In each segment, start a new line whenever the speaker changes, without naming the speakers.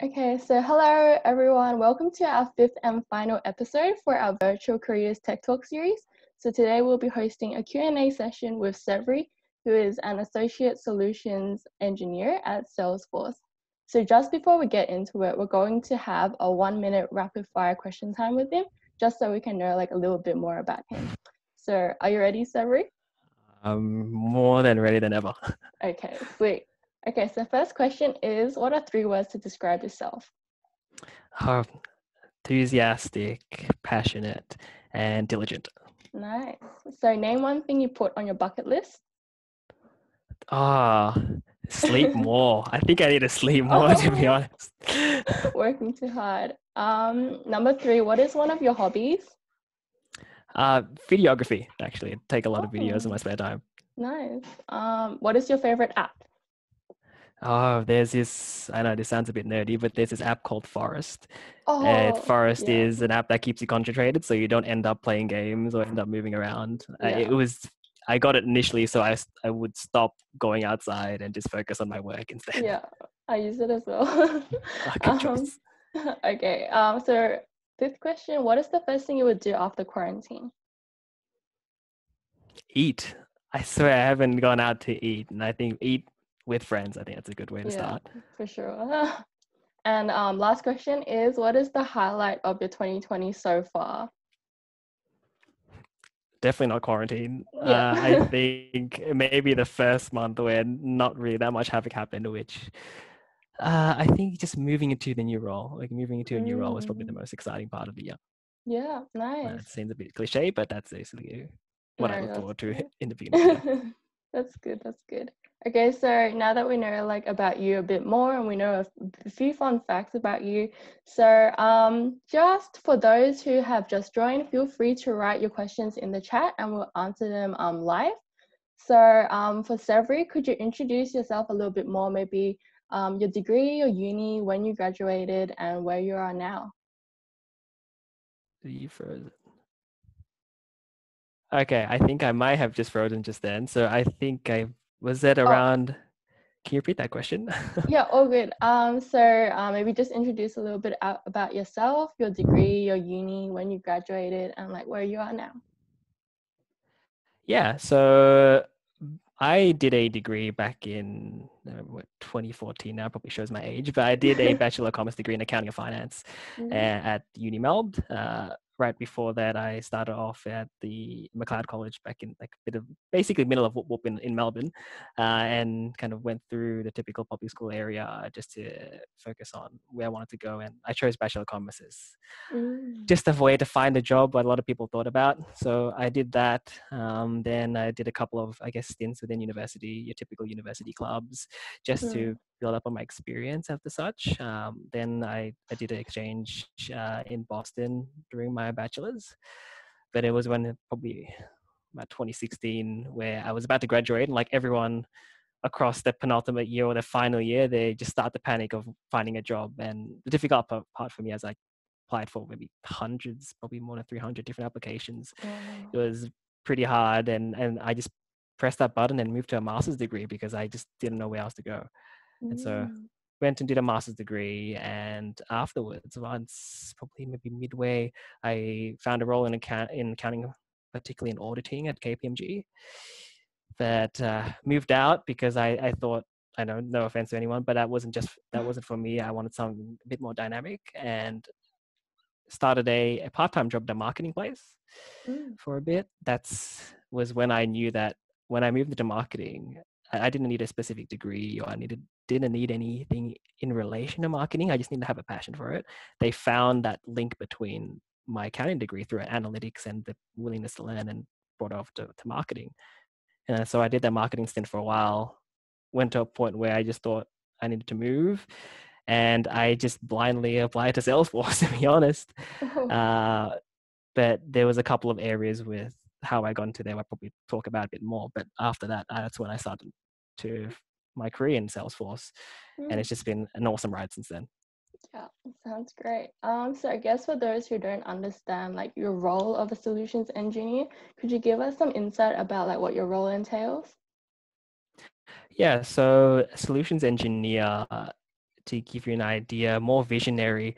Okay, so hello everyone. Welcome to our fifth and final episode for our Virtual Careers Tech Talk series. So today we'll be hosting a Q&A session with Sevriyandi, who is an Associate Solutions Engineer at Salesforce. So just before we get into it, we're going to have a 1-minute rapid fire question time with him, just so we can know a little bit more about him. So are you ready, Sevriyandi?
I'm more than ready than ever.
Okay, sweet. Okay, so first question is, what are 3 words to describe yourself?
Enthusiastic, passionate, and diligent.
Nice. So name one thing you put on your bucket list.
Sleep more. I think I need to sleep more, to be
Oh,
honest.
working too hard. Number 3, what is one of your hobbies?
Videography, actually. I take a lot of videos in my
Oh,
spare time.
nice. What is your favorite app?
There's this, I know this sounds a bit nerdy, but there's this app called Forest.
Oh,
Forest
yeah,
is an app that keeps you concentrated so you don't end up playing games or end up moving around.
yeah,
I got it initially so I would stop going outside and just focus on my work instead.
yeah. I use it as well.
Good
um,
choice.
okay. So fifth question, what is the first thing you would do after quarantine?
Eat. I swear I haven't gone out to eat, and I think eat with friends. I think that's a good way to
Yeah,
start.
for sure. And last question is, what is the highlight of your 2020 so far?
Definitely not quarantine.
Yeah.
I think maybe the first month where not really that much havoc happened, which I think just moving into the new role, like moving into a new role was probably the
Mm,
most exciting part of the year.
yeah,
It
nice.
seems a bit cliche, but that's basically what I
No,
look
that's
forward to
good.
in the beginning of the year.
That's good, that's good. Okay, so now that we know about you a bit more and we know a few fun facts about you, so just for those who have just joined, feel free to write your questions in the chat and we'll answer them live. So for Severi, could you introduce yourself a little bit more, maybe your degree, your uni, when you graduated and where you are now?
You frozen. Okay, I think I might have just frozen just then. So I think I was at
Oh,
around. Can you repeat that question?
yeah, all good. So maybe just introduce a little bit about yourself, your degree, your uni, when you graduated, and where you are now.
Yeah, so I did a degree back in 2014. Now probably shows my age, but I did a Bachelor of Commerce degree in accounting and finance at Uni Melb. Right before that, I started off at the McLeod College back in a bit of basically middle of Whoop in Melbourne, and kind of went through the typical public school area just to focus on where I wanted to go. And I chose Bachelor of Commerce as
Mm.
just a way to find a job what a lot of people thought about. So I did that. Then I did a couple of, I guess, stints within university, your typical university clubs, just to
Mm.
build up on my experience after such. Then I did an exchange in Boston during my bachelor's, but it was when probably about 2016 where I was about to graduate and like everyone across the penultimate year or the final year, they just start the panic of finding a job. And the difficult part for me as I applied for maybe hundreds, probably more than 300 different applications.
Wow.
It was pretty hard. And I just pressed that button and moved to a master's degree because I just didn't know where else to go. And so
Mm.
went and did a master's degree. And afterwards, once probably maybe midway, I found a role in accounting, particularly in auditing at KPMG. That moved out because I thought, I know, no offense to anyone, but that wasn't for me. I wanted something a bit more dynamic and started a part-time job at a marketing place
Mm.
for a bit. Was when I knew that when I moved into marketing, I didn't need a specific degree or didn't need anything in relation to marketing. I just needed to have a passion for it. They found that link between my accounting degree through analytics and the willingness to learn and brought off to marketing. And so I did that marketing stint for a while, went to a point where I just thought I needed to move. And I just blindly applied to Salesforce, to be honest.
Oh.
Uh, but there was a couple of areas with how I got into there. I'll probably talk about a bit more. But after that, that's when I started to my career in Salesforce. And
Mm.
it's just been an awesome ride since then.
Yeah, sounds great. So I guess for those who don't understand your role of a solutions engineer, could you give us some insight about what your role entails?
Yeah, so solutions engineer to give you an idea, more visionary.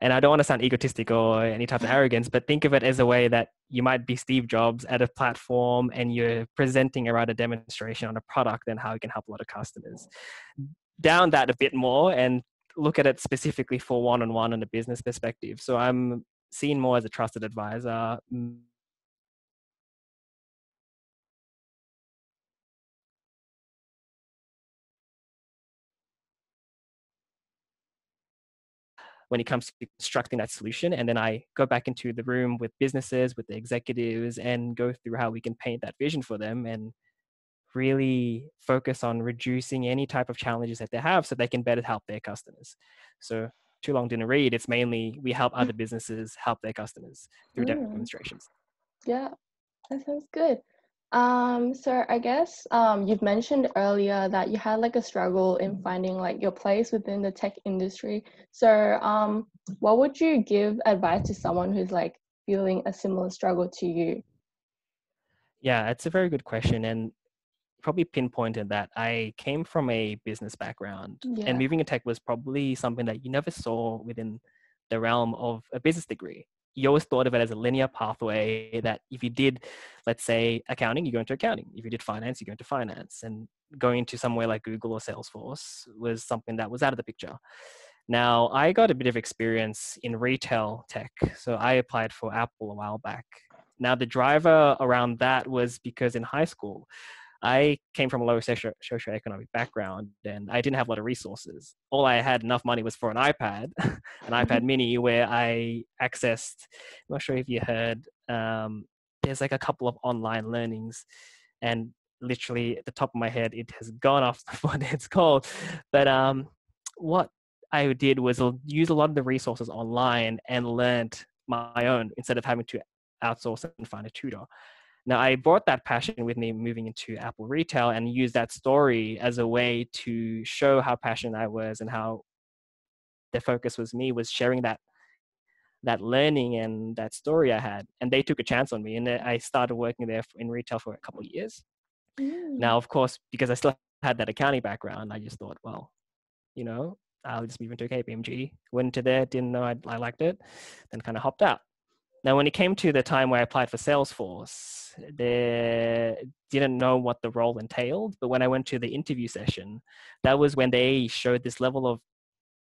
And I don't want to sound egotistic or any type of arrogance, but think of it as a way that you might be Steve Jobs at a platform and you're presenting around a demonstration on a product and how it can help a lot of customers. Down that a bit more and look at it specifically for one-on-one and a business perspective. So I'm seen more as a trusted advisor. When it comes to constructing that solution. And then I go back into the room with businesses, with the executives, and go through how we can paint that vision for them and really focus on reducing any type of challenges that they have so they can better help their customers. So too long didn't read. It's mainly we help other businesses help their customers through demonstrations.
Yeah, that sounds good. So I guess you've mentioned earlier that you had like a struggle in finding like your place within the tech industry. So what would you give advice to someone who's like feeling a similar struggle to you?
Yeah, it's a very good question. And probably pinpointed that I came from a business background and
Yeah.
moving to tech was probably something that you never saw within the realm of a business degree. You always thought of it as a linear pathway that if you did, let's say, accounting, you go into accounting. If you did finance, you go into finance. And going to somewhere like Google or Salesforce was something that was out of the picture. Now, I got a bit of experience in retail tech. So I applied for Apple a while back. Now, the driver around that was because in high school, I came from a lower socioeconomic background and I didn't have a lot of resources. All I had enough money was for an iPad, an iPad mini, where I accessed, I'm not sure if you heard, there's like a couple of online learnings and literally at the top of my head, it has gone off what it's called. But what I did was use a lot of the resources online and learned my own instead of having to outsource and find a tutor. Now, I brought that passion with me moving into Apple retail and used that story as a way to show how passionate I was and how the focus was me was sharing that learning and that story I had. And they took a chance on me and I started working there in retail for a couple of years. Now, of course, because I still had that accounting background, I just thought, well, I'll just move into KPMG. Went into there, didn't know I liked it, then kind of hopped out. Now, when it came to the time where I applied for Salesforce, they didn't know what the role entailed. But when I went to the interview session, that was when they showed this level of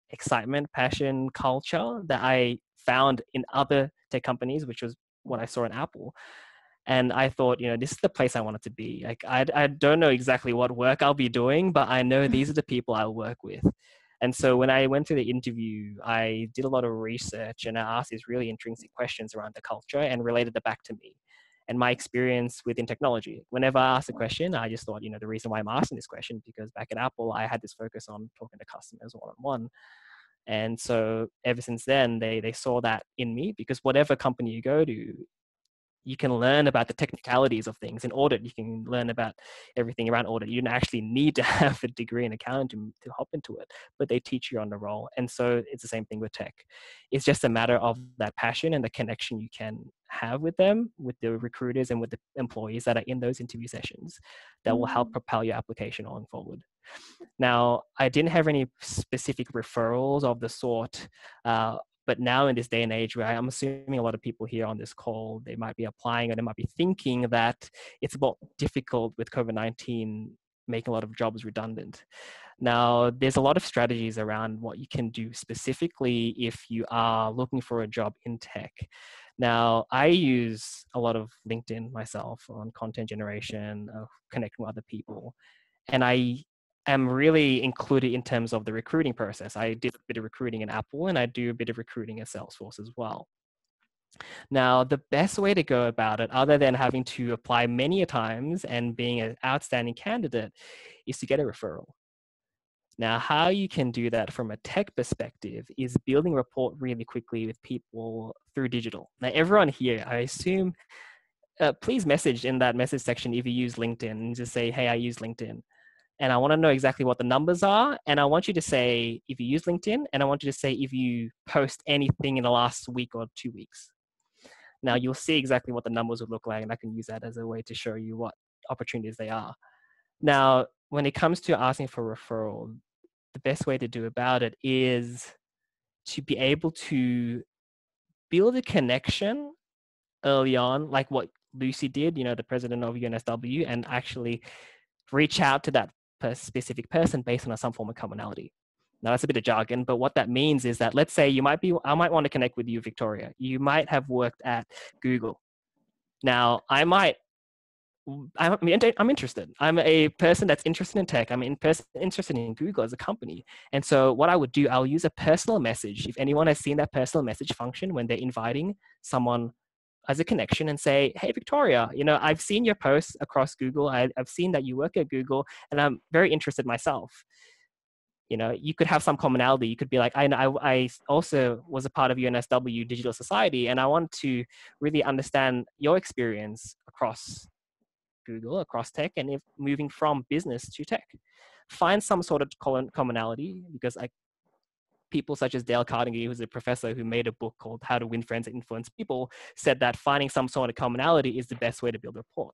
excitement, passion, culture that I found in other tech companies, which was what I saw in Apple. And I thought, this is the place I wanted to be. Like, I don't know exactly what work I'll be doing, but I know these are the people I'll work with. And so when I went to the interview, I did a lot of research and I asked these really intrinsic questions around the culture and related it back to me and my experience within technology. Whenever I asked a question, I just thought, the reason why I'm asking this question, because back at Apple, I had this focus on talking to customers one-on-one. And so ever since then, they saw that in me because whatever company you go to, you can learn about the technicalities of things. In audit, you can learn about everything around audit. You don't actually need to have a degree in accounting to hop into it, but they teach you on the role. And so it's the same thing with tech. It's just a matter of that passion and the connection you can have with them, with the recruiters and with the employees that are in those interview sessions that will help propel your application on forward. Now, I didn't have any specific referrals of the sort, but now in this day and age where I'm assuming a lot of people here on this call, they might be applying or they might be thinking that it's more difficult with COVID-19 making a lot of jobs redundant. Now, there's a lot of strategies around what you can do specifically if you are looking for a job in tech. Now, I use a lot of LinkedIn myself on content generation, connecting with other people. And I am really included in terms of the recruiting process. I did a bit of recruiting in Apple and I do a bit of recruiting at Salesforce as well. Now, the best way to go about it, other than having to apply many times and being an outstanding candidate, is to get a referral. Now, how you can do that from a tech perspective is building rapport really quickly with people through digital. Now, everyone here, I assume, please message in that message section if you use LinkedIn and just say, hey, I use LinkedIn. And I want to know exactly what the numbers are. And I want you to say if you use LinkedIn, and I want you to say if you post anything in the last week or 2 weeks. Now, you'll see exactly what the numbers would look like, and I can use that as a way to show you what opportunities they are. Now, when it comes to asking for referral, the best way to do about it is to be able to build a connection early on, like what Lucy did, the president of UNSW, and actually reach out to that specific person based on some form of commonality. Now that's a bit of jargon, but what that means is that, let's say I might want to connect with you, Victoria. You might have worked at Google. Now I'm interested. I'm a person that's interested in tech. I'm interested in Google as a company. And so what I would do, I'll use a personal message. If anyone has seen that personal message function when they're inviting someone as a connection, and say, hey, Victoria, I've seen your posts across Google. I've seen that you work at Google, and I'm very interested myself. You could have some commonality. You could be like, I also was a part of UNSW Digital Society, and I want to really understand your experience across Google, across tech, and if moving from business to tech. Find some sort of commonality, because people such as Dale Carnegie, who's a professor who made a book called How to Win Friends and Influence People, said that finding some sort of commonality is the best way to build rapport.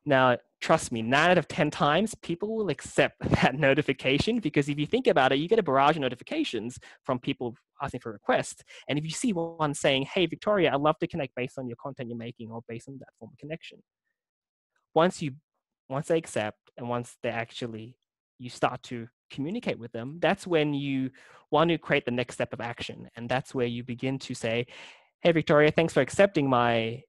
Now, trust me, 9 out of 10 times, people will accept that notification, because if you think about it, you get a barrage of notifications from people asking for requests. And if you see one saying, hey, Victoria, I'd love to connect based on your content you're making, or based on that form of connection. Once they accept, and once you start to communicate with them, that's when you want to create the next step of action. And that's where you begin to say, hey, Victoria, thanks for accepting my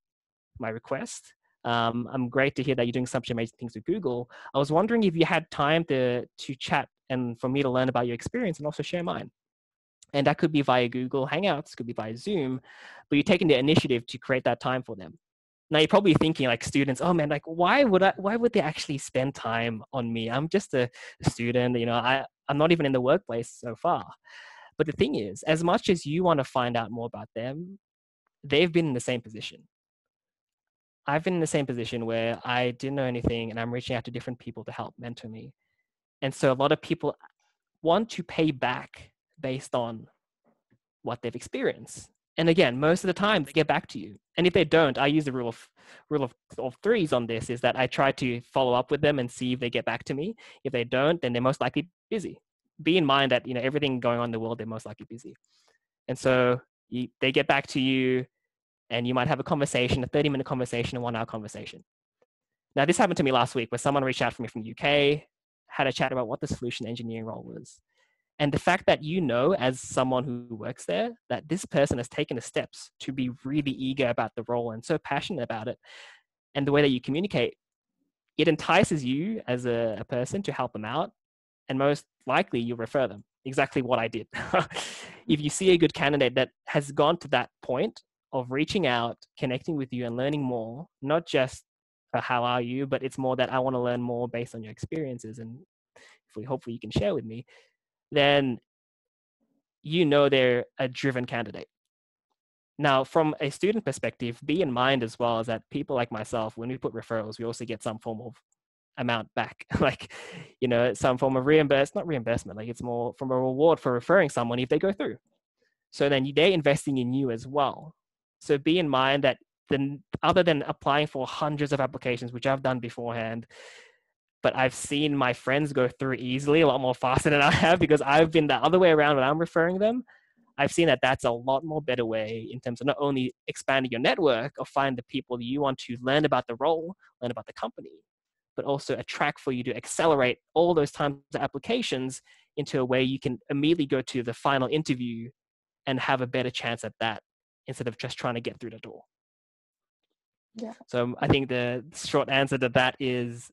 request. I'm great to hear that you're doing such amazing things with Google. I was wondering if you had time to chat, and for me to learn about your experience and also share mine. And that could be via Google Hangouts, could be via Zoom, but you're taking the initiative to create that time for them. Now you're probably thinking, like, students, oh man, like why would they actually spend time on me? I'm just a student, I'm not even in the workplace so far. But the thing is, as much as you want to find out more about them, they've been in the same position. I've been in the same position where I didn't know anything, and I'm reaching out to different people to help mentor me. And so a lot of people want to pay back based on what they've experienced. And again, most of the time they get back to you. And if they don't, I use the rule of threes on this, is that I try to follow up with them and see if they get back to me. If they don't, then they're most likely busy. Be in mind that, everything going on in the world, they're most likely busy. And so they get back to you, and you might have a conversation, a 30-minute conversation, a 1-hour conversation. Now, this happened to me last week, where someone reached out to me from the UK, had a chat about what the solution engineering role was. And the fact that as someone who works there, that this person has taken the steps to be really eager about the role and so passionate about it, and the way that you communicate, it entices you as a person to help them out, and most likely you'll refer them. Exactly what I did. If you see a good candidate that has gone to that point of reaching out, connecting with you, and learning more, not just how are you, but it's more that I want to learn more based on your experiences, and hopefully you can share with me, then they're a driven candidate. Now, from a student perspective, be in mind as well is that people like myself, when we put referrals, we also get some form of amount back, like, some form of not reimbursement, like it's more from a reward for referring someone if they go through. So then they're investing in you as well. So be in mind that other than applying for hundreds of applications, which I've done beforehand, but I've seen my friends go through easily a lot more faster than I have, because I've been the other way around when I'm referring them. I've seen that that's a lot more better way in terms of not only expanding your network or find the people that you want to learn about the role, learn about the company, but also a track for you to accelerate all those times of applications into a way you can immediately go to the final interview and have a better chance at that, instead of just trying to get through the door.
Yeah.
So I think the short answer to that is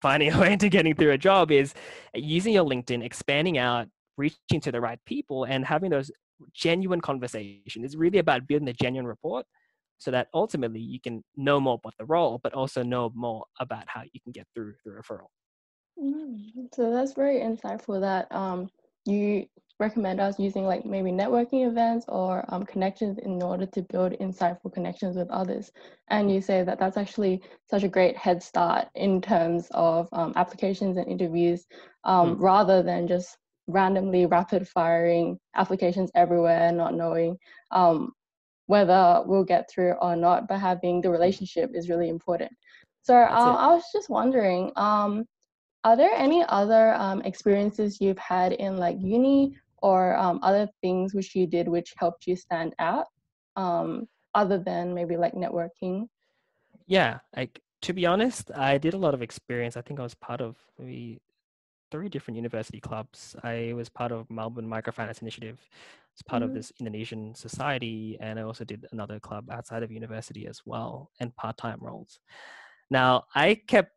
finding a way into getting through a job is using your LinkedIn, expanding out, reaching to the right people, and having those genuine conversations. It's really about building a genuine rapport, so that ultimately you can know more about the role, but also know more about how you can get through the referral.
So that's very insightful that you recommend us using like maybe networking events or connections in order to build insightful connections with others. And you say that that's actually such a great head start in terms of applications and interviews, rather than just randomly rapid firing applications everywhere, not knowing whether we'll get through or not, but having the relationship is really important. So I was just wondering, Are there any other experiences you've had in like uni or other things which you did which helped you stand out, other than maybe like networking?
Yeah, like to be honest, I did a lot of experience. I think I was part of maybe three different university clubs. I was part of Melbourne Microfinance Initiative, was part of
Mm-hmm.
this Indonesian society, and I also did another club outside of university as well, and part-time roles. Now, I kept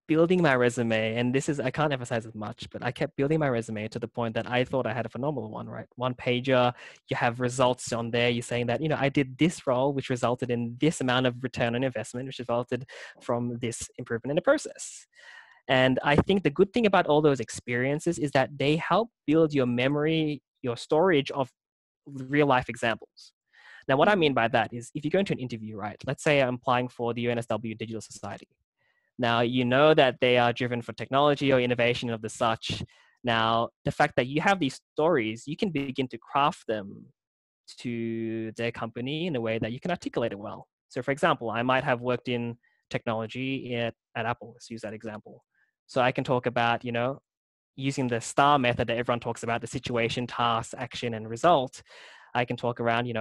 building my resume, and this is, I can't emphasize it much, but I kept building my resume to the point that I thought I had a phenomenal one, right? One pager, you have results on there. You're saying that, I did this role, which resulted in this amount of return on investment, which resulted from this improvement in the process. And I think the good thing about all those experiences is that they help build your memory, your storage of real life examples. Now, what I mean by that is if you go into an interview, right? Let's say I'm applying for the UNSW Digital Society. Now, you know that they are driven for technology or innovation of the such. Now, the fact that you have these stories, you can begin to craft them to their company in a way that you can articulate it well. So, for example, I might have worked in technology at Apple. Let's use that example. So I can talk about, using the STAR method that everyone talks about, the situation, task, action, and result. I can talk around,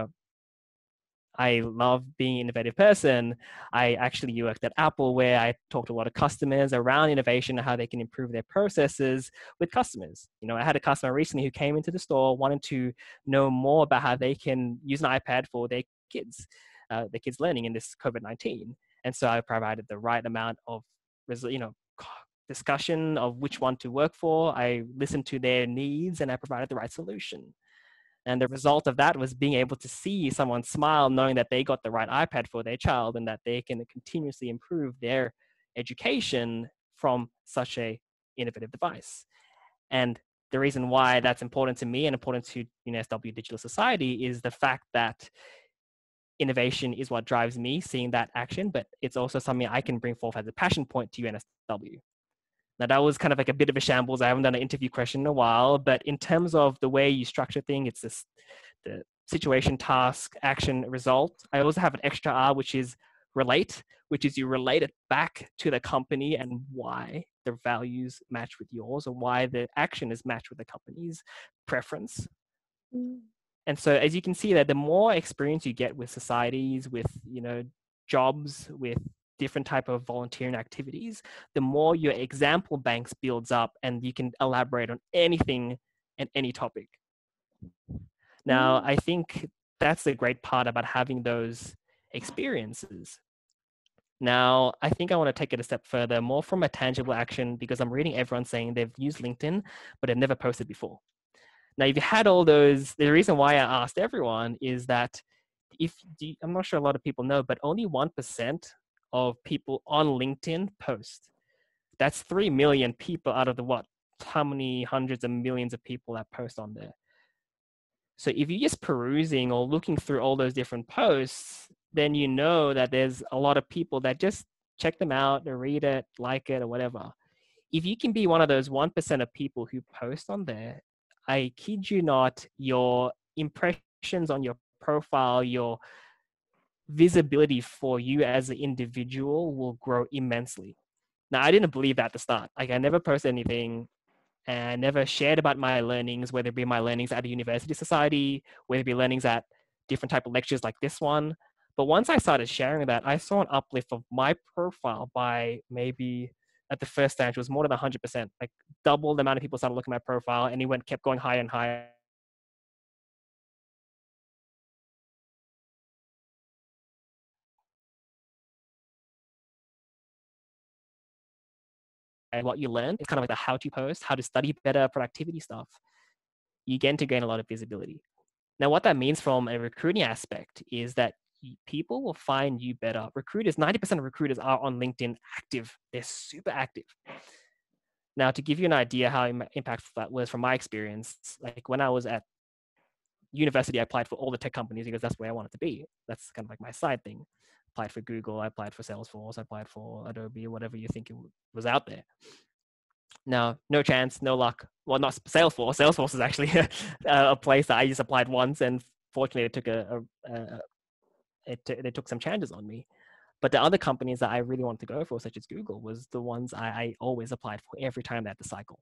I love being an innovative person. I actually worked at Apple where I talked to a lot of customers around innovation and how they can improve their processes with customers. I had a customer recently who came into the store wanting to know more about how they can use an iPad for their kids learning in this COVID-19. And so I provided the right amount of, discussion of which one to work for. I listened to their needs and I provided the right solution. And the result of that was being able to see someone smile, knowing that they got the right iPad for their child and that they can continuously improve their education from such a innovative device. And the reason why that's important to me and important to UNSW Digital Society is the fact that innovation is what drives me, seeing that action, but it's also something I can bring forth as a passion point to UNSW. Now, that was kind of like a bit of a shambles. I haven't done an interview question in a while, but in terms of the way you structure things, it's the situation, task, action, result. I also have an extra R, which is relate, which is you relate it back to the company and why their values match with yours or why the action is matched with the company's preference.
Mm-hmm.
And so as you can see that the more experience you get with societies, with, jobs, with different type of volunteering activities, the more your example banks builds up and you can elaborate on anything and any topic. Now, I think that's the great part about having those experiences. Now, I think I want to take it a step further, more from a tangible action, because I'm reading everyone saying they've used LinkedIn, but they've never posted before. Now, if you had all those, the reason why I asked everyone is that I'm not sure a lot of people know, but only 1% of people on LinkedIn post. That's 3 million people out of how many hundreds of millions of people that post on there. So if you're just perusing or looking through all those different posts, then you know that there's a lot of people that just check them out or read it, like it, or whatever. If you can be one of those 1% of people who post on there, I kid you not, your impressions on your profile, your visibility for you as an individual will grow immensely. Now, I didn't believe that at the start. Like, I never posted anything and I never shared about my learnings, whether it be my learnings at a university society, whether it be learnings at different type of lectures like this one. But once I started sharing that, I saw an uplift of my profile by maybe at the first stage was more than 100%, like double the amount of people started looking at my profile, and it kept going higher and higher. And what you learn is kind of like the how to post, how to study better, productivity stuff. You get to gain a lot of visibility. Now, what that means from a recruiting aspect is that people will find you better. Recruiters, 90% of recruiters are on LinkedIn active. They're super active. Now, to give you an idea how impactful that was from my experience, like when I was at university, I applied for all the tech companies because that's where I wanted to be. That's kind of like my side thing. Applied for Google, I applied for Salesforce, I applied for Adobe, whatever you think it was out there. Now, no chance, no luck. Well, not Salesforce. Salesforce is actually a place that I just applied once, and fortunately, it took they took some chances on me. But the other companies that I really wanted to go for, such as Google, was the ones I always applied for every time they had the cycle.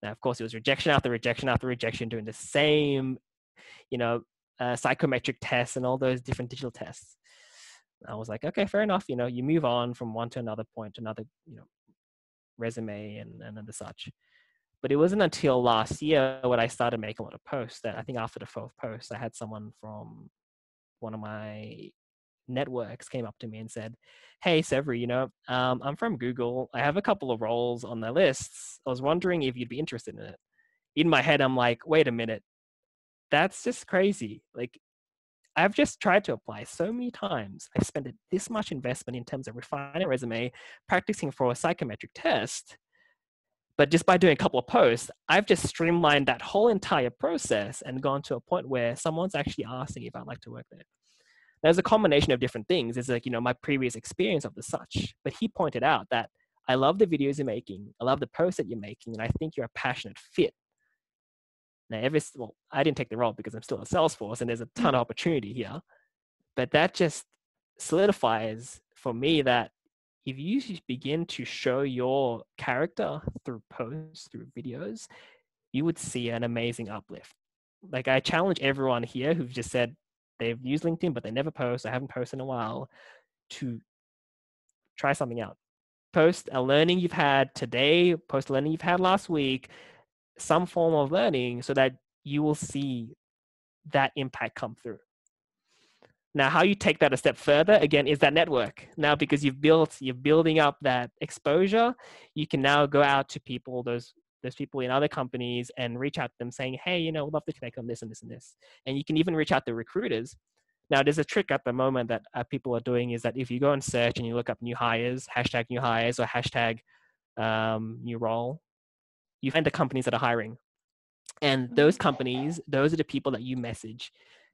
Now, of course, it was rejection after rejection after rejection, doing the same, psychometric tests and all those different digital tests. I was like, okay, fair enough. You move on from one to another point, another, resume and the such. But it wasn't until last year when I started making a lot of posts that I think after the 4th post, I had someone from one of my networks came up to me and said, "Hey, Sevri, I'm from Google. I have a couple of roles on the lists. I was wondering if you'd be interested in it." In my head, I'm like, wait a minute. That's just crazy. Like, I've just tried to apply so many times. I've spent this much investment in terms of refining a resume, practicing for a psychometric test. But just by doing a couple of posts, I've just streamlined that whole entire process and gone to a point where someone's actually asking if I'd like to work there. There's a combination of different things. It's like, my previous experience of the such. But he pointed out that I love the videos you're making. I love the posts that you're making. And I think you're a passionate fit. Now, I didn't take the role because I'm still at Salesforce and there's a ton of opportunity here. But that just solidifies for me that if you begin to show your character through posts, through videos, you would see an amazing uplift. Like, I challenge everyone here who've just said they've used LinkedIn, but they never post, I haven't posted in a while, to try something out. Post a learning you've had today, post a learning you've had last week, some form of learning, so that you will see that impact come through. Now, how you take that a step further, again, is that network. Now, because you're building up that exposure, you can now go out to people, those people in other companies, and reach out to them saying, hey, we'd love to connect on this and this and this. And you can even reach out to recruiters. Now, there's a trick at the moment that people are doing, is that if you go and search and you look up new hires, hashtag new hires or hashtag new role, you find the companies that are hiring. And those companies, those are the people that you message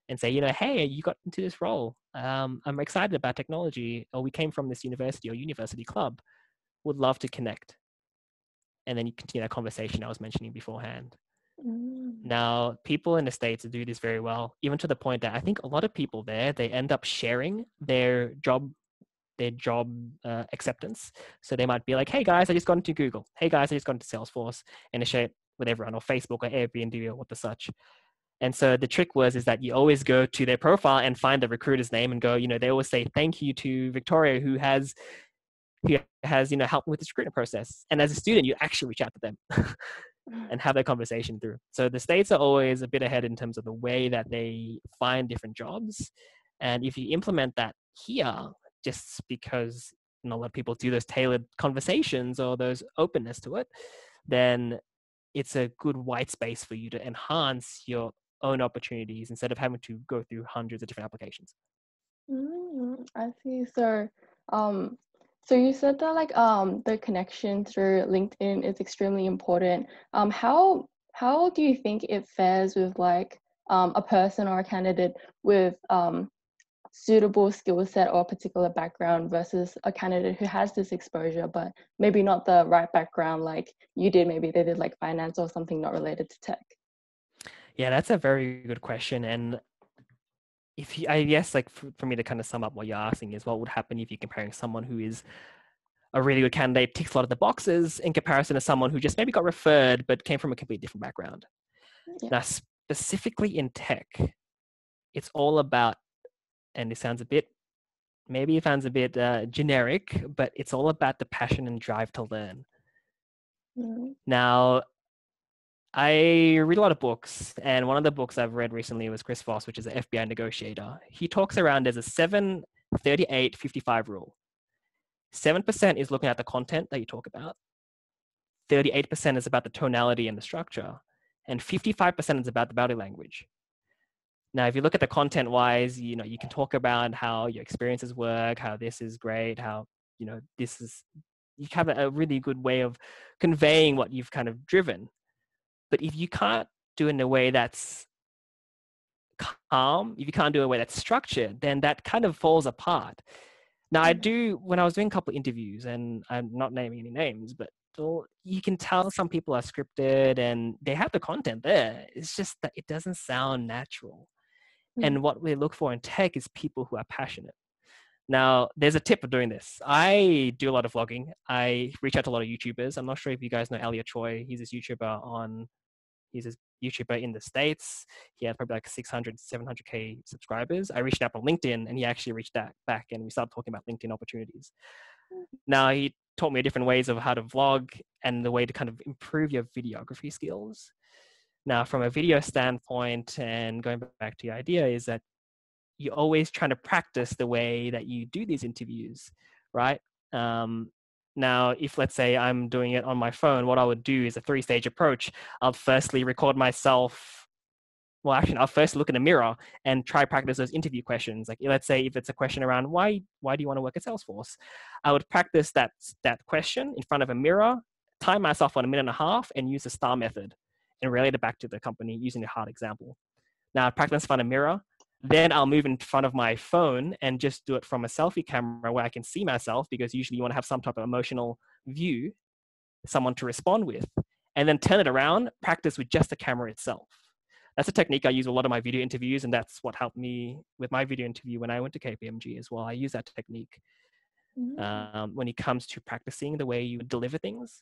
and say, hey, you got into this role. I'm excited about technology, or we came from this university or university club. Would love to connect. And then you continue that conversation I was mentioning beforehand. Now, people in the States do this very well, even to the point that I think a lot of people there, they end up sharing their job acceptance. So they might be like, hey guys, I just got into Google. Hey guys, I just got into Salesforce, and they share it with everyone, or Facebook or Airbnb or what the such. And so the trick is that you always go to their profile and find the recruiter's name and go, they always say thank you to Victoria who has helped me with this recruitment process. And as a student, you actually reach out to them and have that conversation through. So the States are always a bit ahead in terms of the way that they find different jobs. And if you implement that here, just because a lot of people do those tailored conversations or those openness to it, then it's a good white space for you to enhance your own opportunities instead of having to go through hundreds of different applications.
I see. So, so you said that the connection through LinkedIn is extremely important. How do you think it fares with a person or a candidate with suitable skill set or particular background versus a candidate who has this exposure but maybe not the right background like you did? Maybe they did finance or something not related to tech.
Yeah, that's a very good question. And I guess for me to kind of sum up what you're asking is, what would happen if you're comparing someone who is a really good candidate, ticks a lot of the boxes, in comparison to someone who just maybe got referred but came from a completely different background? Yeah. Now, specifically in tech, it's all about, and it sounds a bit generic, but it's all about the passion and drive to learn. Now, I read a lot of books, and one of the books I've read recently was Chris Voss, which is an FBI negotiator. He talks around there's a 7-38-55 rule. 7% is looking at the content that you talk about. 38% is about the tonality and the structure. And 55% is about the body language. Now, if you look at the content-wise, you can talk about how your experiences work, how this is great, how, this is, you have a really good way of conveying what you've kind of driven. But if you can't do it in a way that's calm, if you can't do it in a way that's structured, then that kind of falls apart. Now, when I was doing a couple of interviews, and I'm not naming any names, but you can tell some people are scripted and they have the content there. It's just that it doesn't sound natural. And what we look for in tech is people who are passionate. Now, there's a tip of doing this. I do a lot of vlogging. I reach out to a lot of YouTubers. I'm not sure if you guys know Elliot Choi. He's a YouTuber in the States. He had probably like 600, 700K subscribers. I reached out on LinkedIn and he actually reached out back and we started talking about LinkedIn opportunities. Now, he taught me different ways of how to vlog and the way to kind of improve your videography skills. Now, from a video standpoint, and going back to your idea, is that you're always trying to practice the way that you do these interviews, right? Now, if let's say I'm doing it on my phone, what I would do is a 3-stage approach. I'll firstly record myself. Well, actually, I'll first look in the mirror and try practice those interview questions. Like, let's say if it's a question around why do you want to work at Salesforce, I would practice that question in front of a mirror, time myself on 1.5 minutes, and use the STAR method and relate it back to the company using a hard example. Now, I practice in front of a mirror. Then I'll move in front of my phone and just do it from a selfie camera where I can see myself, because usually you want to have some type of emotional view, someone to respond with, and then turn it around, practice with just the camera itself. That's a technique I use a lot of my video interviews, and that's what helped me with my video interview when I went to KPMG as well. I use that technique when it comes to practicing the way you deliver things.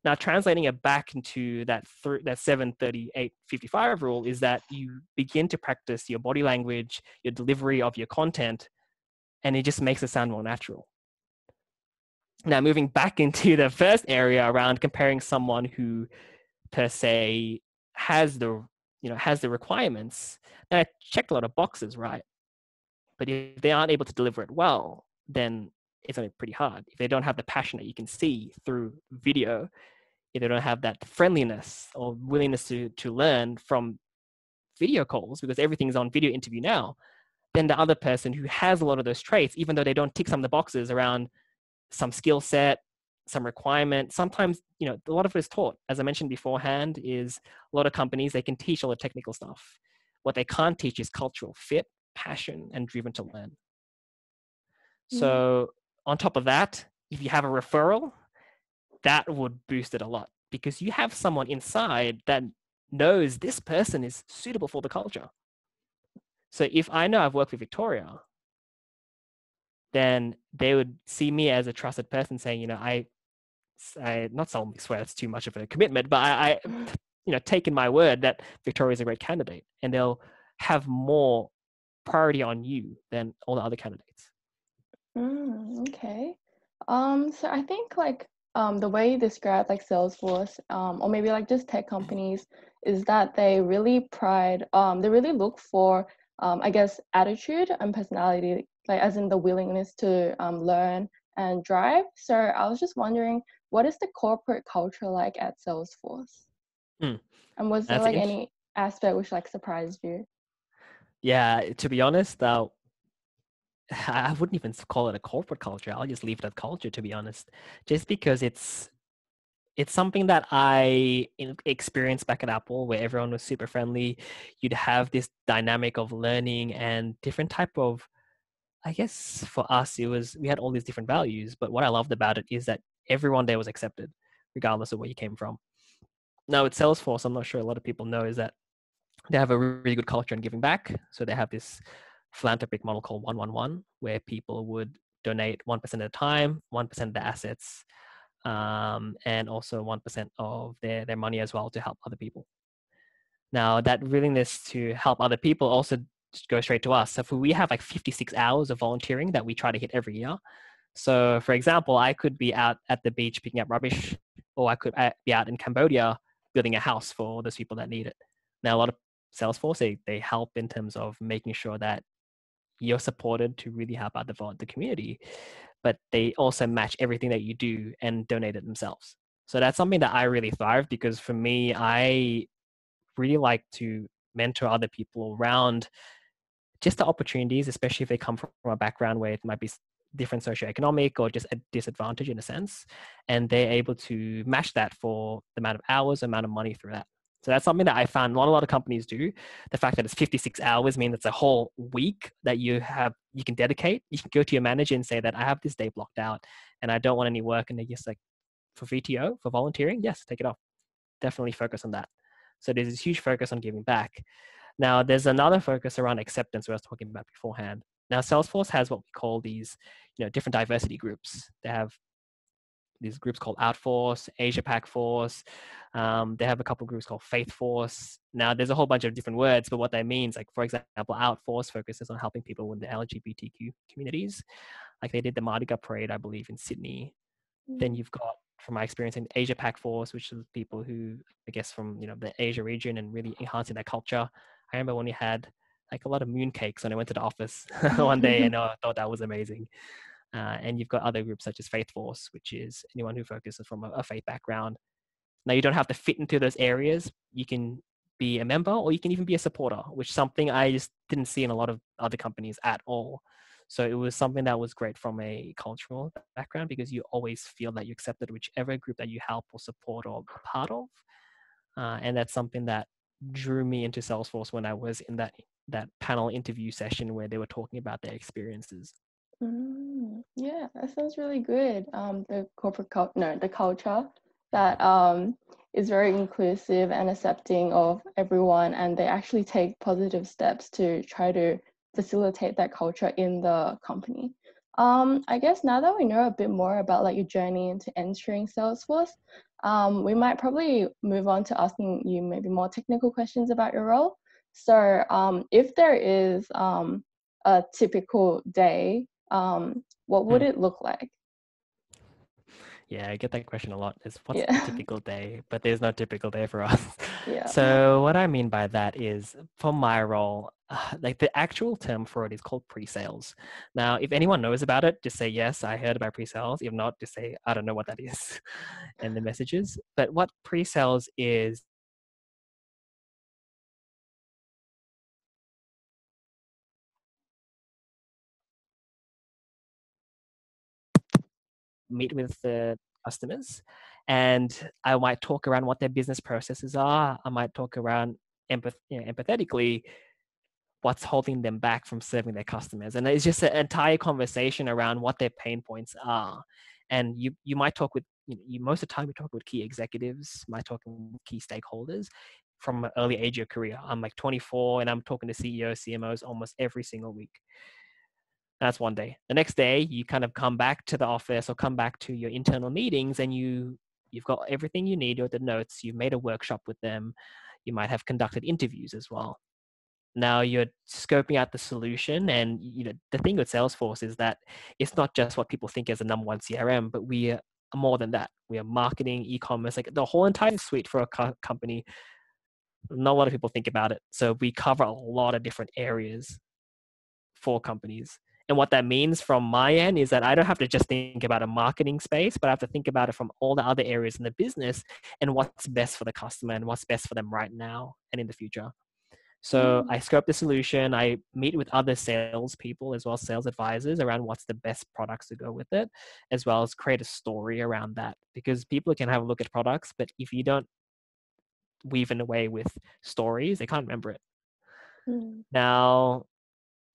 Now, translating it back into that 7:38:55 rule is that you begin to practice your body language, your delivery of your content, and it just makes it sound more natural. Now, moving back into the first area around comparing someone who per se has the requirements. Now, I checked a lot of boxes, right? But if they aren't able to deliver it well, then it's going to be pretty hard. If they don't have the passion that you can see through video, if they don't have that friendliness or willingness to learn from video calls, because everything's on video interview now, then the other person who has a lot of those traits, even though they don't tick some of the boxes around some skill set, some requirement, sometimes, a lot of it is taught. As I mentioned beforehand, is a lot of companies, they can teach all the technical stuff. What they can't teach is cultural fit, passion, and driven to learn. So on top of that, if you have a referral, that would boost it a lot, because you have someone inside that knows this person is suitable for the culture. So if I know I've worked with Victoria, then they would see me as a trusted person saying, I not solemnly swear, it's too much of a commitment, but I taken my word that Victoria is a great candidate, and they'll have more priority on you than all the other candidates.
Okay. So I think the way you describe Salesforce, or maybe just tech companies, is that they really look for, I guess, attitude and personality, as in the willingness to learn and drive. So I was just wondering, what is the corporate culture like at Salesforce? And was there any aspect which surprised you?
Yeah, to be honest, I wouldn't even call it a corporate culture. I'll just leave it at culture, to be honest, just because it's something that I experienced back at Apple, where everyone was super friendly. You'd have this dynamic of learning and different type of, I guess for us, we had all these different values, but what I loved about it is that everyone there was accepted, regardless of where you came from. Now, with Salesforce, I'm not sure a lot of people know, is that they have a really good culture in giving back. So they have this philanthropic model called 111, where people would donate 1% of the time, 1% of the assets, and also 1% of their money as well to help other people. Now, that willingness to help other people also goes straight to us. So if we have 56 hours of volunteering that we try to hit every year. So for example, I could be out at the beach picking up rubbish, or I could be out in Cambodia building a house for those people that need it. Now, a lot of Salesforce, they help in terms of making sure that you're supported to really help out the community, but they also match everything that you do and donate it themselves. So that's something that I really thrive, because for me, I really like to mentor other people around just the opportunities, especially if they come from a background where it might be different socioeconomic or just a disadvantage in a sense, and they're able to match that for the amount of hours, amount of money through that. So that's something that I found not a lot of companies do. The fact that it's 56 hours means it's a whole week that you can dedicate. You can go to your manager and say that I have this day blocked out and I don't want any work. And they just for VTO, for volunteering, yes, take it off. Definitely focus on that. So there's this huge focus on giving back. Now, there's another focus around acceptance, we were talking about beforehand. Now, Salesforce has what we call these, different diversity groups. They have these groups called Outforce, Asia Pac Force. They have a couple of groups called Faith Force. Now, there's a whole bunch of different words, but what that means, like, for example, Outforce focuses on helping people in the LGBTQ communities. Like, they did the Mardi Gras parade, I believe, in Sydney. Then you've got, from my experience, in Asia Pac Force, which is people who, I guess, from the Asia region and really enhancing their culture. I remember when we had like a lot of mooncakes when I went to the office one day, and I thought that was amazing. And you've got other groups such as Faith Force, which is anyone who focuses from a faith background. Now, you don't have to fit into those areas. You can be a member, or you can even be a supporter, which is something I just didn't see in a lot of other companies at all. So it was something that was great from a cultural background, because you always feel that you're accepted whichever group that you help or support or are part of. And that's something that drew me into Salesforce when I was in that panel interview session where they were talking about their experiences.
Yeah, that sounds really good. The the culture that is very inclusive and accepting of everyone, and they actually take positive steps to try to facilitate that culture in the company. I guess now that we know a bit more about like your journey into entering Salesforce, we might probably move on to asking you maybe more technical questions about your role. So, if there is a typical day, what would it look like?
Yeah, I get that question a lot. Is what's the
Yeah.
typical day? But there's no typical day for us.
Yeah.
So what I mean by that is, for my role, like the actual term for it is called pre-sales. Now, if anyone knows about it, just say yes, I heard about pre-sales. If not, just say I don't know what that is, and the messages. But what pre-sales is meet with the customers, and I might talk around what their business processes are. I might talk around empathetically what's holding them back from serving their customers. And it's just an entire conversation around what their pain points are. And you might talk with, most of the time you talk with key executives, might talk with key stakeholders from an early age of your career. I'm like 24 and I'm talking to CEOs, CMOs almost every single week. That's one day. The next day, you kind of come back to the office or come back to your internal meetings, and you've got everything you need, or the notes, you've made a workshop with them. You might have conducted interviews as well. Now you're scoping out the solution, and the thing with Salesforce is that it's not just what people think as a number one CRM, but we are more than that. We are marketing, e-commerce, like the whole entire suite for a company. Not a lot of people think about it. So we cover a lot of different areas for companies. And what that means from my end is that I don't have to just think about a marketing space, but I have to think about it from all the other areas in the business and what's best for the customer and what's best for them right now and in the future. So I scope the solution. I meet with other salespeople as well as sales advisors around what's the best products to go with it, as well as create a story around that. Because people can have a look at products, but if you don't weave in a way with stories, they can't remember it. Now,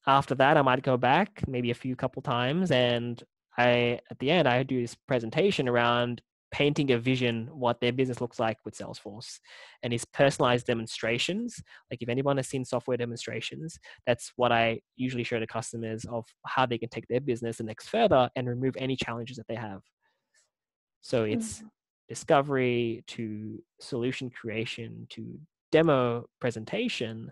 after that, I might go back maybe a couple times, and at the end I do this presentation around painting a vision what their business looks like with Salesforce, and it's personalized demonstrations. Like if anyone has seen software demonstrations, that's what I usually show to customers of how they can take their business the next further and remove any challenges that they have. So it's discovery to solution creation to demo presentation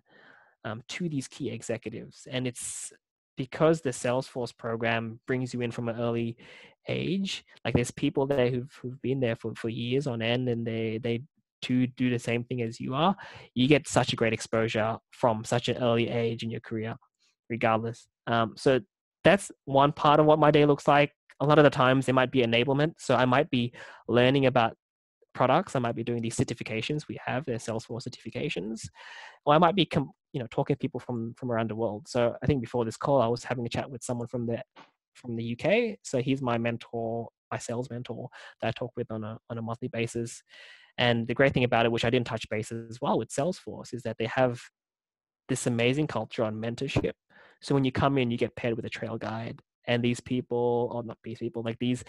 to these key executives. And it's because the Salesforce program brings you in from an early age. Like there's people there who've been there for years on end, and they do the same thing as you are. You get such a great exposure from such an early age in your career, regardless. So that's one part of what my day looks like. A lot of the times there might be enablement. So I might be learning about products. I might be doing these certifications. We have their Salesforce certifications. Or I might be talking to people from around the world. So I think before this call, I was having a chat with someone from the UK. So he's my mentor, my sales mentor that I talk with on a monthly basis. And the great thing about it, which I didn't touch base as well with Salesforce, is that they have this amazing culture on mentorship. So when you come in, you get paired with a trail guide, and these people, or not these people, like these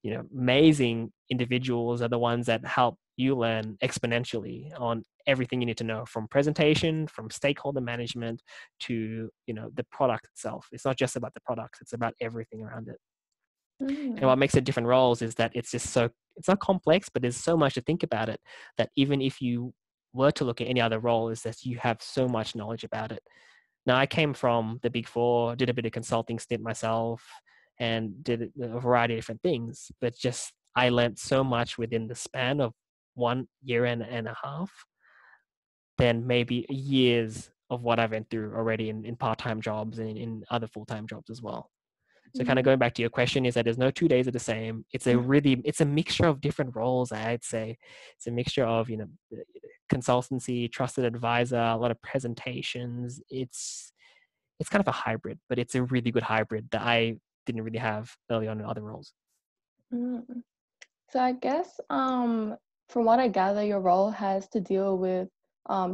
amazing individuals are the ones that help you learn exponentially on everything you need to know, from presentation, from stakeholder management to, the product itself. It's not just about the products, it's about everything around it. And
Mm,
what makes it different roles is that it's not complex, but there's so much to think about it that even if you were to look at any other role, is that you have so much knowledge about it. Now, I came from the Big Four, did a bit of consulting stint myself, and did a variety of different things. But just I learned so much within the span of 1 year and a half than maybe years of what I went through already in part-time jobs and in other full-time jobs as well. So kind of
mm,
going back to your question is that there's no 2 days are the same. It's a mixture of different roles, I'd say. It's a mixture of, consultancy, trusted advisor, a lot of presentations. It's kind of a hybrid, but it's a really good hybrid that I didn't really have early on in other roles.
mm. So I guess from what I gather, your role has to deal with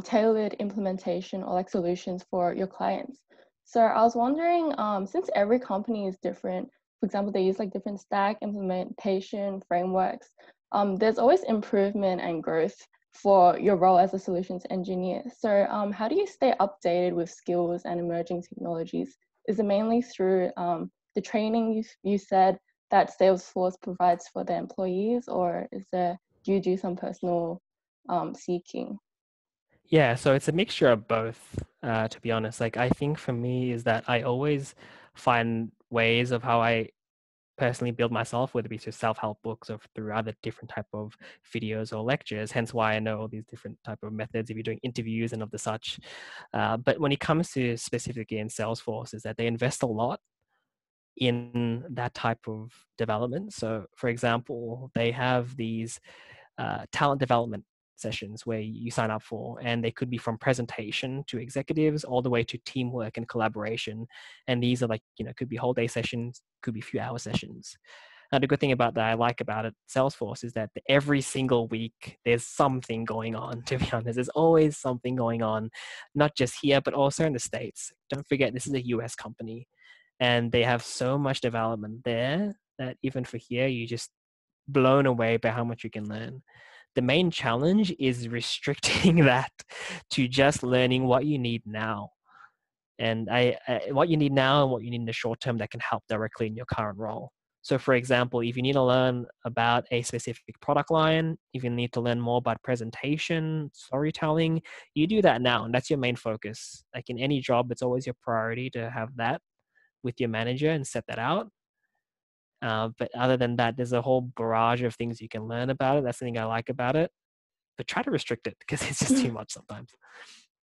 tailored implementation or like solutions for your clients. So I was wondering, since every company is different, for example, they use like different stack implementation frameworks, there's always improvement and growth for your role as a solutions engineer. So how do you stay updated with skills and emerging technologies? Is it mainly through the training you said that Salesforce provides for their employees, or do you do some personal seeking?
Yeah, so it's a mixture of both, to be honest. Like, I think for me is that I always find ways of how I personally build myself, whether it be through self-help books or through other different type of videos or lectures. Hence why I know all these different type of methods if you're doing interviews and of the such. But when it comes to specifically in Salesforce, is that they invest a lot in that type of development. So, for example, they have these talent development sessions where you sign up for, and they could be from presentation to executives all the way to teamwork and collaboration. And these are like, could be whole day sessions, could be few hour sessions. Now, the good thing about that I like about it, Salesforce, is that every single week there's something going on, to be honest. There's always something going on, not just here, but also in the States. Don't forget, this is a US company, and they have so much development there that even for here, you just blown away by how much you can learn. The main challenge is restricting that to just learning what you need now. And what you need now and what you need in the short term that can help directly in your current role. So for example, if you need to learn about a specific product line, if you need to learn more about presentation, storytelling, you do that now. And that's your main focus. Like in any job, it's always your priority to have that with your manager and set that out. But other than that, there's a whole barrage of things you can learn about it. That's the thing I like about it. But try to restrict it because it's just too much sometimes.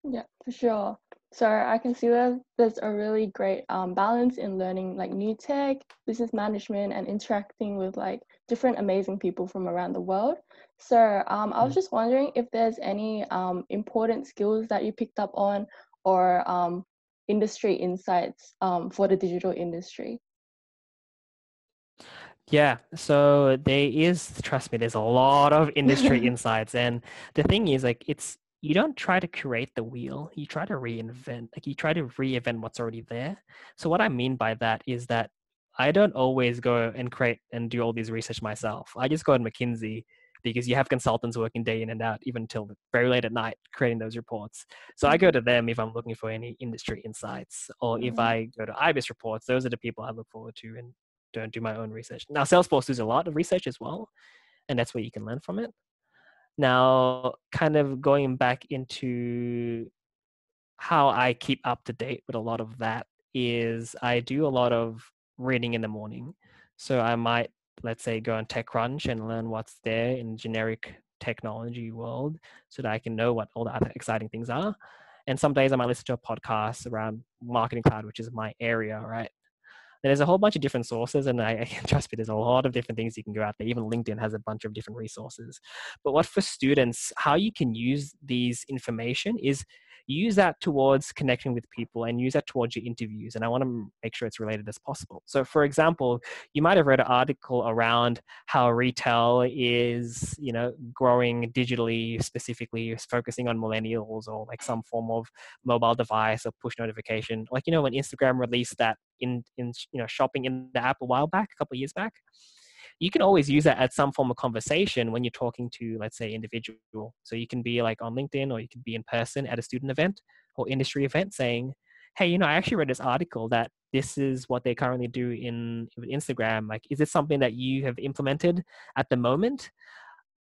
Yeah, for sure. So I can see that there's a really great balance in learning like new tech, business management, and interacting with like different amazing people from around the world. So I was just wondering if there's any important skills that you picked up on, or industry insights for the digital industry.
Yeah, so there is, trust me, there's a lot of industry insights. And the thing is, like, you don't try to create the wheel, you try to reinvent, like, you try to reinvent what's already there. So, what I mean by that is that I don't always go and create and do all this research myself. I just go to McKinsey because you have consultants working day in and out, even till very late at night, creating those reports. So, I go to them if I'm looking for any industry insights, or if
Mm,
I go to IBIS reports, those are the people I look forward to and don't do my own research. Now, Salesforce does a lot of research as well, and that's where you can learn from it. Now, kind of going back into how I keep up to date with a lot of that is I do a lot of reading in the morning. So I might, let's say, go on TechCrunch and learn what's there in generic technology world so that I can know what all the other exciting things are. And some days I might listen to a podcast around marketing cloud, which is my area, right? There's a whole bunch of different sources, and I trust me, there's a lot of different things you can go out there. Even LinkedIn has a bunch of different resources. But what for students, how you can use these information is use that towards connecting with people and use that towards your interviews. And I want to make sure it's related as possible. So for example, you might have read an article around how retail is, growing digitally, specifically focusing on millennials or like some form of mobile device or push notification. Like, when Instagram released that in shopping in the app a while back, a couple of years back, you can always use that as some form of conversation when you're talking to, let's say, individual. So you can be like on LinkedIn, or you can be in person at a student event or industry event saying, hey, I actually read this article that this is what they currently do in Instagram. Like, is this something that you have implemented at the moment?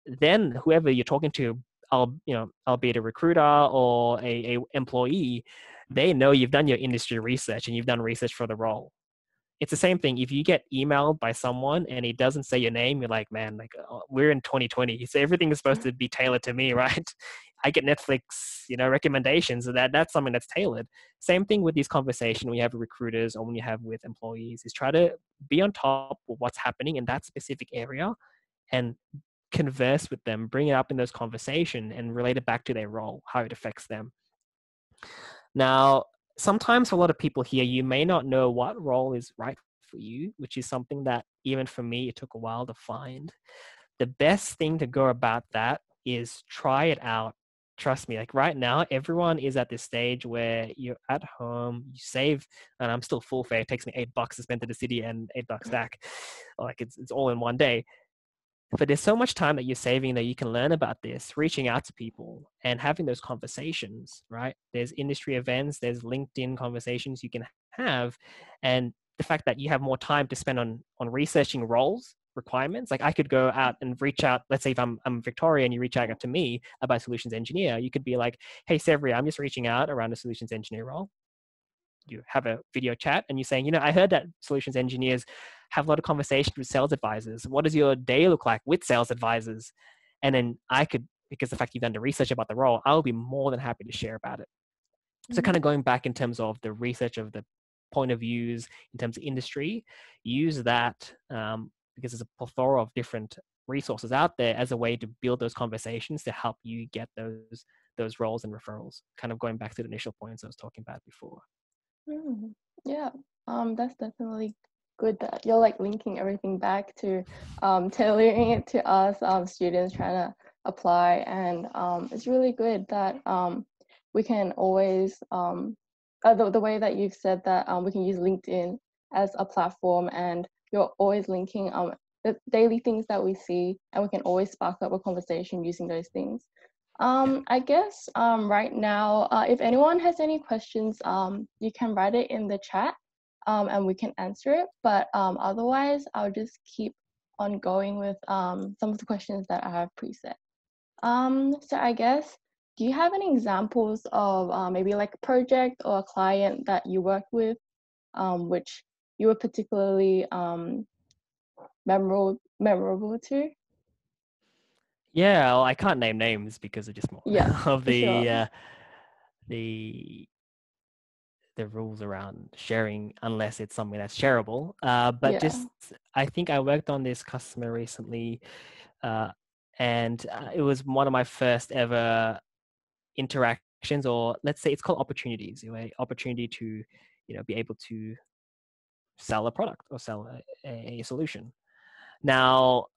Then whoever you're talking to, albeit a recruiter or a employee, they know you've done your industry research and you've done research for the role. It's the same thing. If you get emailed by someone and it doesn't say your name, you're like, man, like, we're in 2020, so everything is supposed to be tailored to me, right? I get Netflix, recommendations, so that's something that's tailored. Same thing with these conversations when you have with recruiters or when you have with employees, is try to be on top of what's happening in that specific area and converse with them, bring it up in those conversations and relate it back to their role, how it affects them. Now, sometimes for a lot of people here, you may not know what role is right for you, which is something that even for me, it took a while to find. The best thing to go about that is try it out. Trust me, like right now, everyone is at this stage where you're at home, you save, and I'm still full fare. It takes me $8 to spend to the city and $8 back. Like it's all in one day. But there's so much time that you're saving that you can learn about this, reaching out to people and having those conversations, right? There's industry events, there's LinkedIn conversations you can have. And the fact that you have more time to spend on researching roles, requirements. Like I could go out and reach out, let's say if I'm Victoria and you reach out to me about solutions engineer, you could be like, hey, Sevriyandi, I'm just reaching out around a solutions engineer role. You have a video chat and you're saying, I heard that solutions engineers have a lot of conversations with sales advisors. What does your day look like with sales advisors? And then I could, because the fact you've done the research about the role, I'll be more than happy to share about it. So kind of going back in terms of the research of the point of views in terms of industry, use that because there's a plethora of different resources out there as a way to build those conversations to help you get those roles and referrals. Kind of going back to the initial points I was talking about before.
Yeah, that's definitely good that you're like linking everything back to tailoring it to us students trying to apply, and it's really good that we can always the way that you've said that we can use LinkedIn as a platform, and you're always linking the daily things that we see, and we can always spark up a conversation using those things. I guess right now, if anyone has any questions, you can write it in the chat and we can answer it. But otherwise, I'll just keep on going with some of the questions that I have preset. So I guess, do you have any examples of maybe like a project or a client that you worked with, which you were particularly memorable to?
Yeah, well, I can't name names because of just more
Yeah,
of
for sure.
The rules around sharing unless it's something that's shareable. But
Yeah.
just, I think I worked on this customer recently, and it was one of my first ever interactions, or let's say it's called opportunities, opportunity to, be able to sell a product or sell a solution. Now,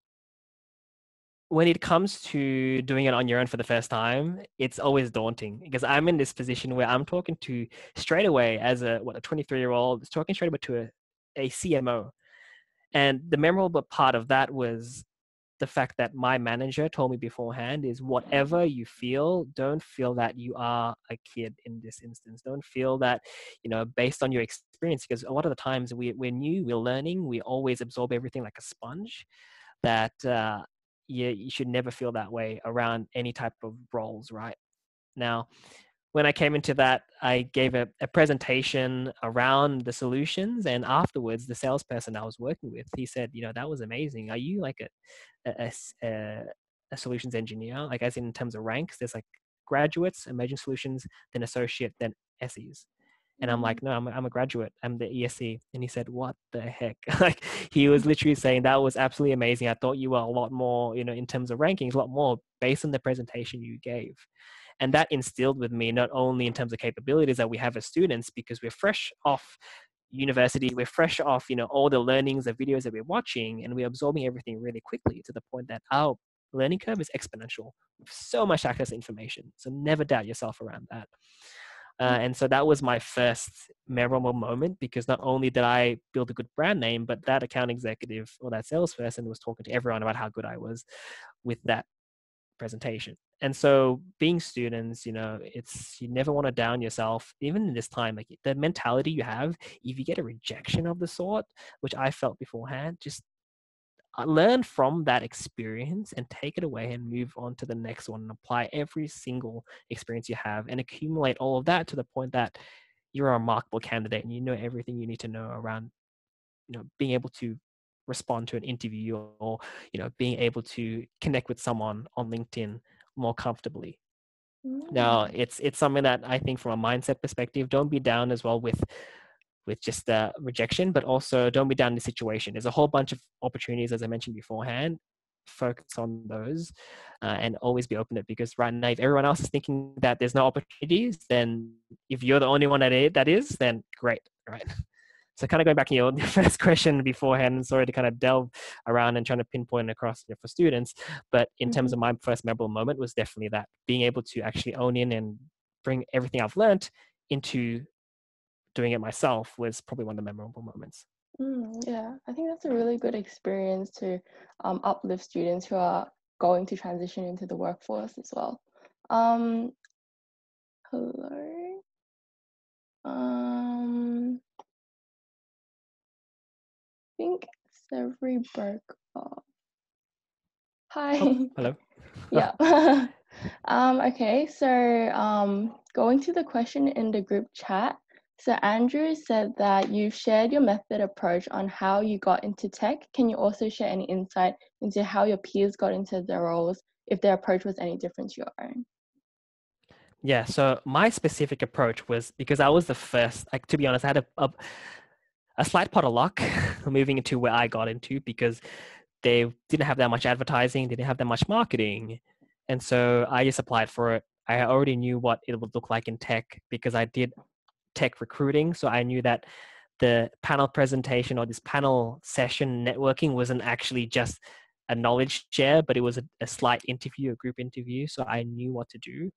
when it comes to doing it on your own for the first time, it's always daunting because I'm in this position where I'm talking to straight away as a 23-year-old, talking straight away to a CMO. And the memorable part of that was the fact that my manager told me beforehand is whatever you feel, don't feel that you are a kid in this instance. Don't feel that, based on your experience, because a lot of the times we're new, we're learning, we always absorb everything like a sponge, that you should never feel that way around any type of roles, right? Now, when I came into that, I gave a presentation around the solutions, and afterwards, the salesperson I was working with, he said, that was amazing. Are you like a solutions engineer? Like, as in terms of ranks, there's like graduates, emerging solutions, then associate, then SEs. And I'm like, no, I'm a graduate. I'm the ESC. And he said, what the heck? Like, he was literally saying that was absolutely amazing. I thought you were a lot more, in terms of rankings, a lot more based on the presentation you gave. And that instilled with me, not only in terms of capabilities that we have as students, because we're fresh off university, we're fresh off, all the learnings, the videos that we're watching, and we're absorbing everything really quickly to the point that our learning curve is exponential. So much access to information. So never doubt yourself around that. And so that was my first memorable moment, because not only did I build a good brand name, but that account executive or that salesperson was talking to everyone about how good I was with that presentation. And so being students, it's, you never want to down yourself, even in this time. Like, the mentality you have, if you get a rejection of the sort, which I felt beforehand, just learn from that experience and take it away and move on to the next one, and apply every single experience you have and accumulate all of that to the point that you're a remarkable candidate and you know everything you need to know around, being able to respond to an interview, or being able to connect with someone on LinkedIn more comfortably. Now,
Mm.
it's something that I think, from a mindset perspective, don't be down as well with just rejection, but also don't be down in the situation. There's a whole bunch of opportunities, as I mentioned beforehand. Focus on those, and always be open to it, because right now, if everyone else is thinking that there's no opportunities, then if you're the only one that is, then great, right? So kind of going back to your first question beforehand, and sorry to kind of delve around and trying to pinpoint across for students, but in terms
Mhm.
of my first memorable moment was definitely that, being able to actually own in and bring everything I've learned into doing it myself was probably one of the memorable moments.
Yeah, I think that's a really good experience to uplift students who are going to transition into the workforce as well. Um, hello. I think Severi broke off.
Oh,
Hi.
hello.
Yeah. Okay, so going to the question in the group chat. So Andrew said that you've shared your method approach on how you got into tech. Can you also share any insight into how your peers got into their roles, if their approach was any different to your own?
Yeah, so my specific approach was, because I was the first, like, to be honest, I had a slight pot of luck moving into where I got into, because they didn't have that much advertising, they didn't have that much marketing. And so I just applied for it. I already knew what it would look like in tech, because I did tech recruiting. So I knew that the panel presentation, or this panel session networking, wasn't actually just a knowledge share, but it was a slight interview, a group interview. So I knew what to do.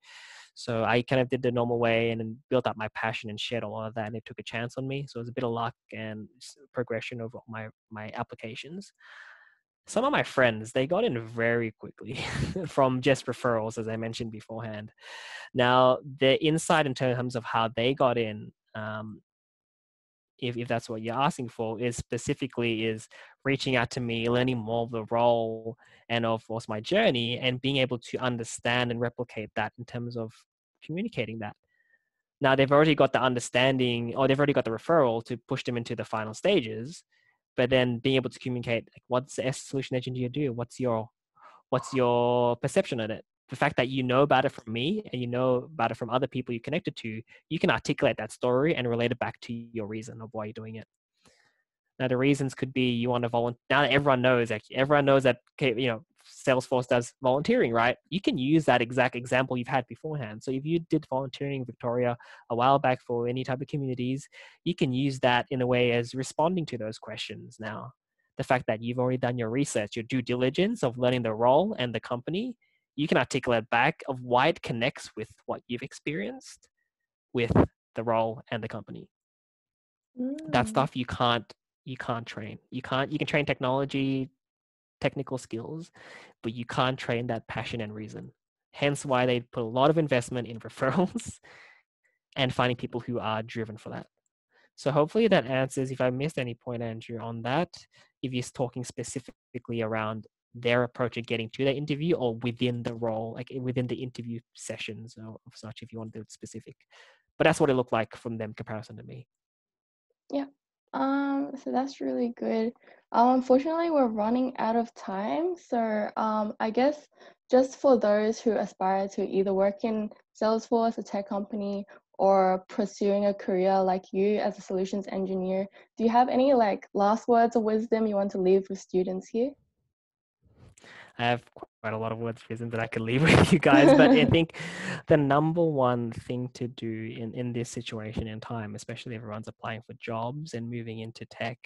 So I kind of did the normal way and then built up my passion and shared a lot of that, and it took a chance on me. So it was a bit of luck and progression over my applications. Some of my friends, they got in very quickly from just referrals, as I mentioned beforehand. Now, the insight in terms of how they got in, if that's what you're asking for, is specifically is reaching out to me, learning more of the role and of course my journey, and being able to understand and replicate that in terms of communicating that. Now, they've already got the understanding, or they've already got the referral to push them into the final stages, but then being able to communicate, like, what's the solution engineer do? What's your perception of it? The fact that you know about it from me and you know about it from other people you connected to, you can articulate that story and relate it back to your reason of why you're doing it. Now, the reasons could be you want to volunteer. Now that everyone knows that, okay, Salesforce does volunteering, right? You can use that exact example you've had beforehand. So if you did volunteering in Victoria a while back for any type of communities, you can use that in a way as responding to those questions. Now, the fact that you've already done your research, your due diligence of learning the role and the company, you can articulate back of why it connects with what you've experienced with the role and the company. That
Mm.
stuff you can't train. You can train technology, technical skills, but you can't train that passion and reason. Hence why they put a lot of investment in referrals and finding people who are driven for that. So hopefully that answers, if I missed any point, Andrew, on that, if he's talking specifically around their approach of getting to that interview, or within the role, like within the interview sessions or such, if you want to do it specific. But that's what it looked like from them comparison to me.
Yeah. So that's really good. Unfortunately, we're running out of time. So I guess just for those who aspire to either work in Salesforce, a tech company, or pursuing a career like you as a solutions engineer, do you have any like last words of wisdom you want to leave with students here?
I have quite a lot of words for that I could leave with you guys, but I think the number one thing to do in this situation in time, especially if everyone's applying for jobs and moving into tech,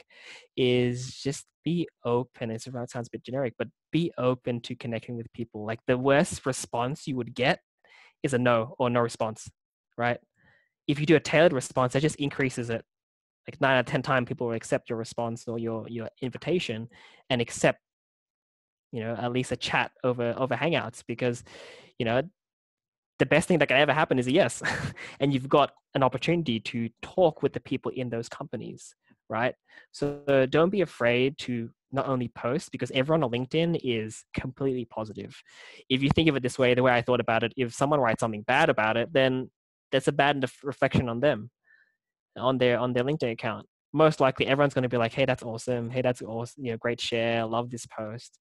is just be open. It sounds a bit generic, but be open to connecting with people. Like, the worst response you would get is a no, or no response, right? if you do a tailored response, that just increases it. Like 9 out of 10 times, people will accept your response or your invitation and accept, at least a chat over Hangouts, because, the best thing that can ever happen is a yes. And you've got an opportunity to talk with the people in those companies, right? So don't be afraid to not only post, because everyone on LinkedIn is completely positive. If you think of it this way, the way I thought about it, if someone writes something bad about it, then that's a bad reflection on them, on their LinkedIn account. Most likely everyone's going to be like, hey, that's awesome. Hey, that's awesome. Great share. Love this post.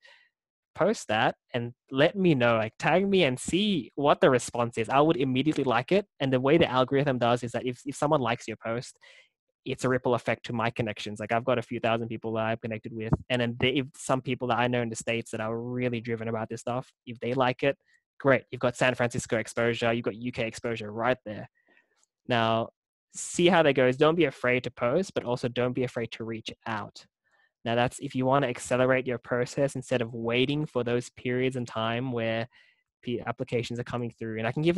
Post that and let me know, like tag me and see what the response is. I would immediately like it. And the way the algorithm does is that if someone likes your post, it's a ripple effect to my connections. Like I've got a few thousand people that I've connected with. And then if some people that I know in the States that are really driven about this stuff, if they like it, great. You've got San Francisco exposure. You've got UK exposure right there. Now, see how that goes. Don't be afraid to post, but also don't be afraid to reach out. Now, that's if you want to accelerate your process instead of waiting for those periods in time where applications are coming through. And I can give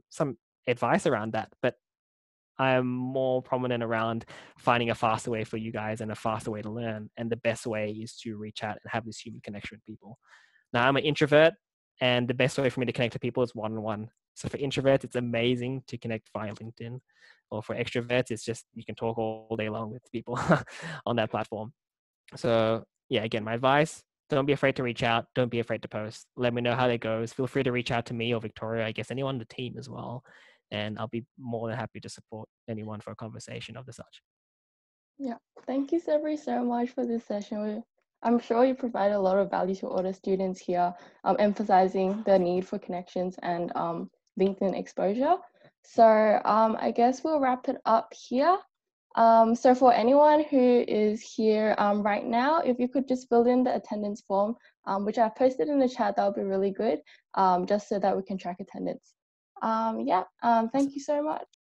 some advice around that, but I'm more prominent around finding a faster way for you guys and a faster way to learn. And the best way is to reach out and have this human connection with people. Now, I'm an introvert, and the best way for me to connect to people is one-on-one. So for introverts, it's amazing to connect via LinkedIn. Or for extroverts, it's just you can talk all day long with people on that platform. So yeah, again, my advice, don't be afraid to reach out. Don't be afraid to post. Let me know how that goes. Feel free to reach out to me or Victoria, I guess anyone on the team as well. And I'll be more than happy to support anyone for a conversation of the such.
Yeah, thank you, Severi, so much for this session. I'm sure you provide a lot of value to all the students here, emphasizing the need for connections and LinkedIn exposure. So I guess we'll wrap it up here. So for anyone who is here right now, if you could just fill in the attendance form, which I've posted in the chat, that would be really good, just so that we can track attendance. Thank you so much.